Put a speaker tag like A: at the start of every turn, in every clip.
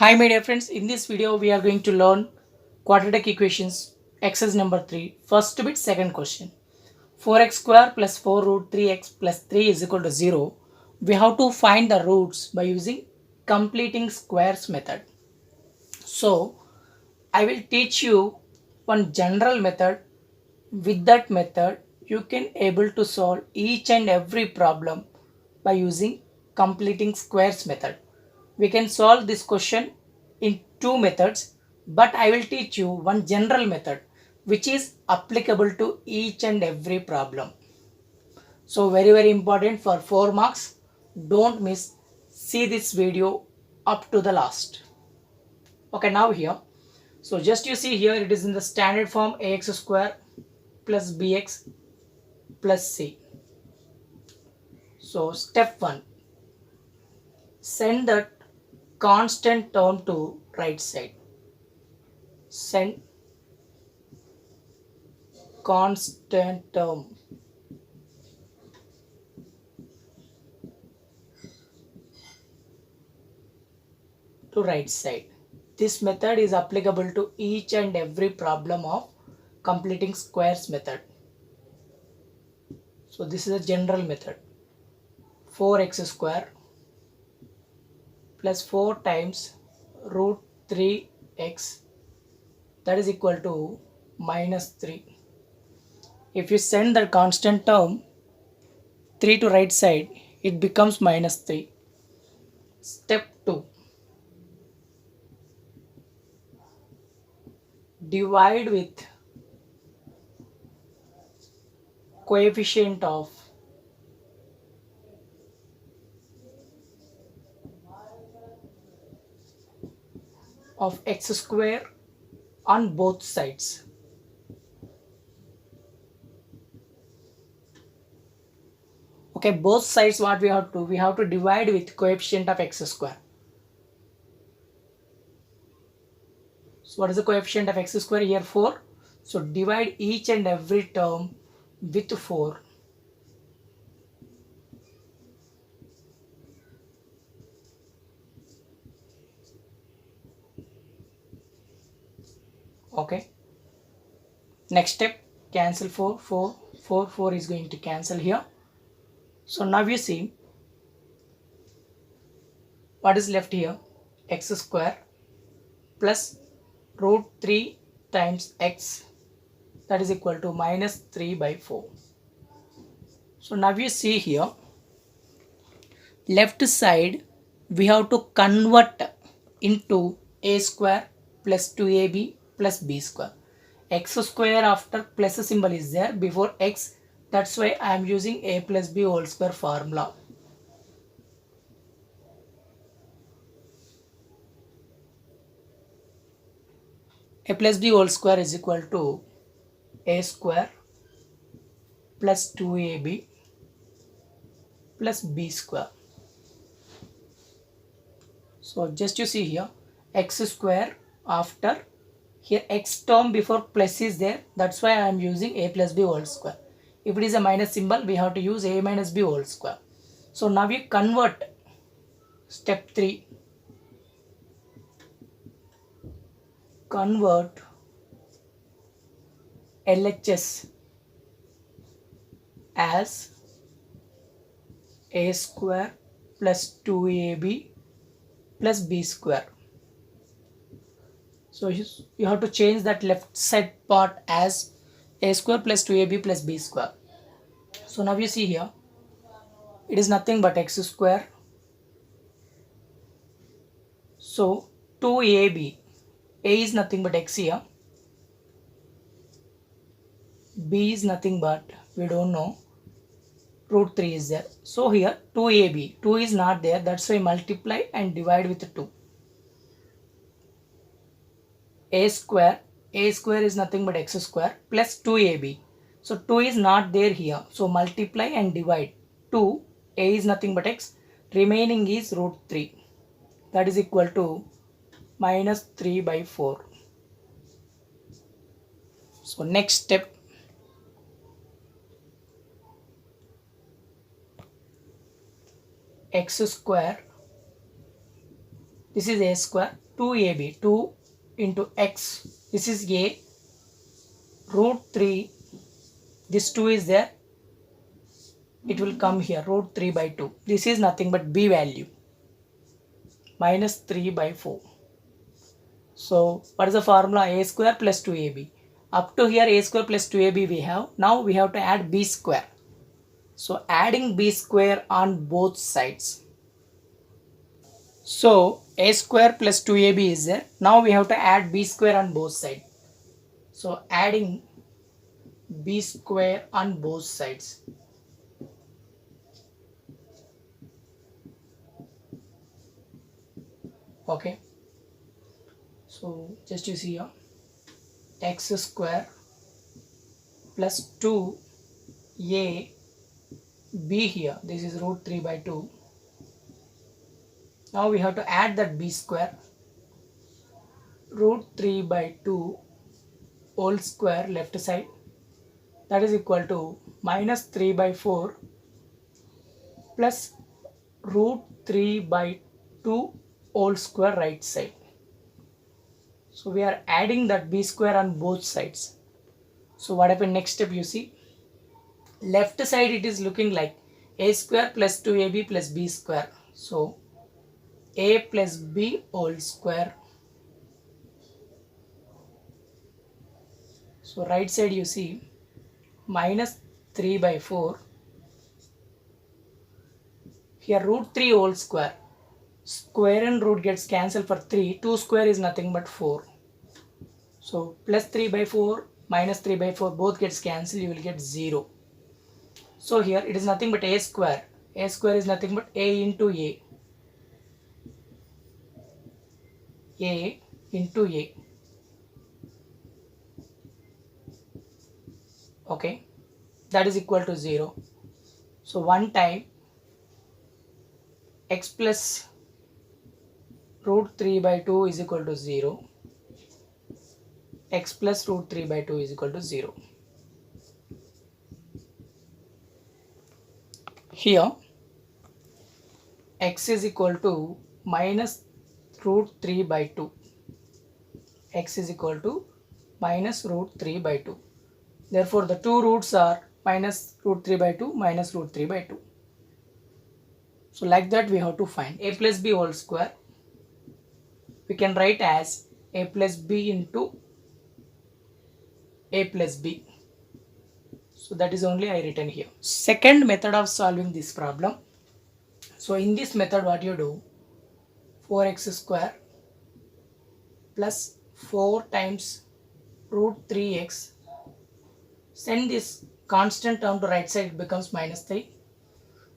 A: Hi my dear friends, in this video we are going to learn quadratic equations exercise number 3 first bit second question. 4x square plus 4 root 3x plus 3 is equal to 0. We have to find the roots by using completing squares method. So I will teach you one general method. With that method you can able to solve each and every problem by using completing squares method. We can solve this question in two methods, but I will teach you one general method which is applicable to each and every problem. So very important for 4 marks. Don't miss. See this video up to the last. Okay, now here. So just you see here it is in the standard form ax square plus bx plus c. So step 1, send that constant term to right side. Send constant term to right side. This method is applicable to each and every problem of completing squares method. So this is a general method. 4x square plus 4 times root 3x, that is equal to minus 3. If you send the constant term 3 to right side, it becomes minus 3. Step 2, divide with coefficient of x square on both sides. Okay, both sides what we have to divide with coefficient of x square. So what is the coefficient of x square here? 4. So divide each and every term with 4. Okay. Next step, cancel 4, 4, 4, 4 is going to cancel here. So now you see what is left here, x square plus root 3 times x, that is equal to minus 3 by 4. So now you see here, left side we have to convert into a square plus 2ab plus b square. X square after plus symbol is there before x, that's why I am using a plus b whole square formula. A plus b whole square is equal to a square plus 2ab plus b square. So just you see here, x square after here x term before plus is there, that's why I am using a plus b whole square. If it is a minus symbol, we have to use a minus b whole square. So now we convert. Step 3, convert LHS as a square plus 2ab plus b square. So you have to change that left side part as a square plus 2ab plus b square. So now you see here, it is nothing but x square. So 2ab, a is nothing but x here, b is nothing but we don't know, root 3 is there. So here 2ab, 2 is not there, that's why multiply and divide with 2. A square is nothing but x square plus 2ab. So 2 is not there here, so multiply and divide. 2, a is nothing but x, remaining is root 3, that is equal to minus 3 by 4. So next step, x square, this is a square, 2ab, 2 into x, this is a, root 3, this 2 is there, it will come here, root 3 by 2. This is nothing but b value, minus 3 by 4. So what is the formula? A square plus 2ab. Up to here a square plus 2ab we have. Now we have to add b square. So adding b square on both sides. So a square plus 2ab is there. Now we have to add b square on both sides. So adding b square on both sides. Okay. So just you see here, x square plus 2a b here, this is root 3 by 2. Now we have to add that b square, root 3 by 2 whole square left side, that is equal to minus 3 by 4 plus root 3 by 2 whole square right side. So we are adding that b square on both sides. So what happened next step, you see, left side it is looking like a square plus 2ab plus b square. So a plus b whole square. So right side you see minus 3 by 4. Here root 3 whole square. Square and root gets cancelled for 3. 2 square is nothing but 4. So plus 3 by 4 minus 3 by 4 both gets cancelled, you will get 0. So here it is nothing but a square. A square is nothing but a into a. A into a. Okay, that is equal to 0. So one time x plus root 3 by 2 is equal to 0. X plus root 3 by 2 is equal to 0. Here x is equal to minus root 3 by 2. X is equal to minus root 3 by 2. Therefore the two roots are minus root 3 by 2 minus root 3 by 2. So like that we have to find a plus b whole square. We can write as a plus b into a plus b. So that is only I written here. Second method of solving this problem. So in this method what you do, 4x square plus 4 times root 3x, send this constant term to right side, it becomes minus 3.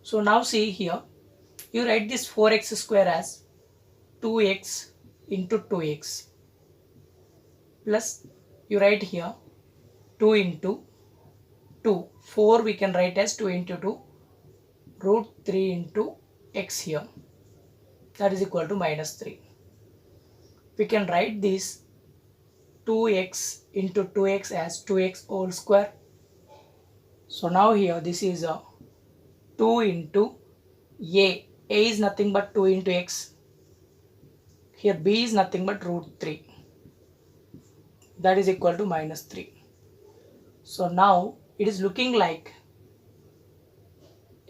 A: So now see here, you write this 4x square as 2x into 2x plus you write here 2 into 2. 4 we can write as 2 into 2, root 3 into x here, that is equal to minus 3. We can write this 2x into 2x as 2x whole square. So now here this is a 2 into a. A is nothing but 2 into x. Here b is nothing but root 3. That is equal to minus 3. So now it is looking like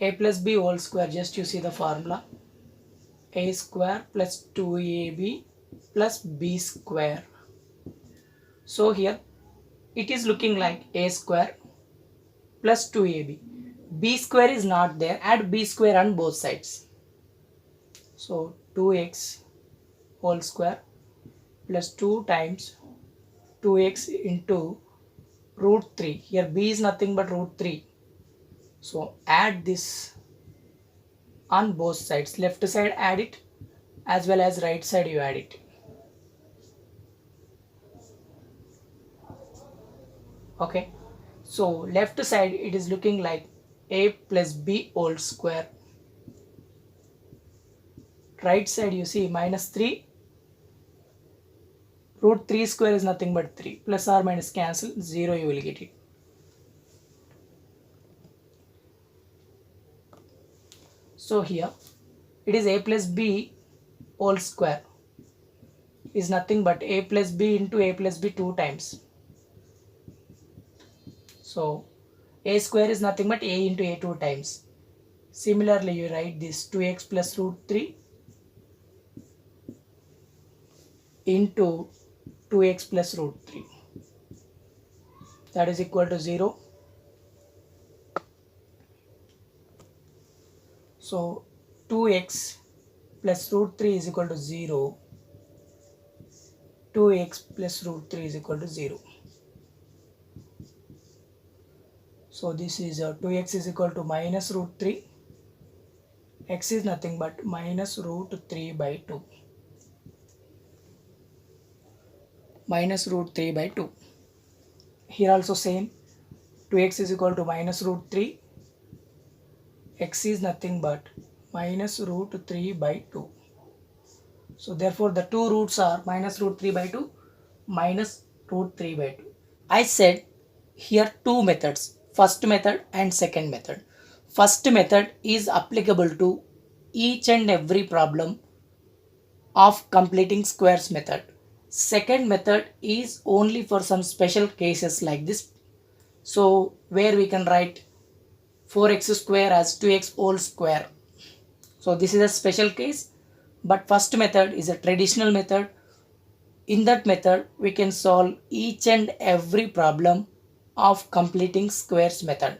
A: a plus b whole square. Just you see the formula. A square plus 2ab plus b square. So here it is looking like a square plus 2ab. B square is not there. Add b square on both sides. So 2x whole square plus 2 times 2x into root 3. Here b is nothing but root 3. So add this on both sides. Left side add it as well as right side you add it. Okay. So left side it is looking like a plus b whole square. Right side you see minus 3. Root 3 square is nothing but 3. Plus or minus cancel, 0 you will get it. So here it is a plus b whole square. is nothing but a plus b into a plus b 2 times. So a square is nothing but a into a 2 times. Similarly, you write this 2x plus root 3 into 2x plus root 3. That is equal to 0. So 2x plus root 3 is equal to 0. 2x plus root 3 is equal to 0. So this is 2x is equal to minus root 3. X is nothing but minus root 3 by 2. Minus root 3 by 2. Here also same. 2x is equal to minus root 3. X is nothing but minus root 3 by 2. So therefore the two roots are minus root 3 by 2, minus root 3 by 2. I said here two methods, first method and second method. First method is applicable to each and every problem of completing squares method. Second method is only for some special cases like this. So where we can write 4x square as 2x whole square. So this is a special case, but first method is a traditional method. In that method, we can solve each and every problem of completing squares method.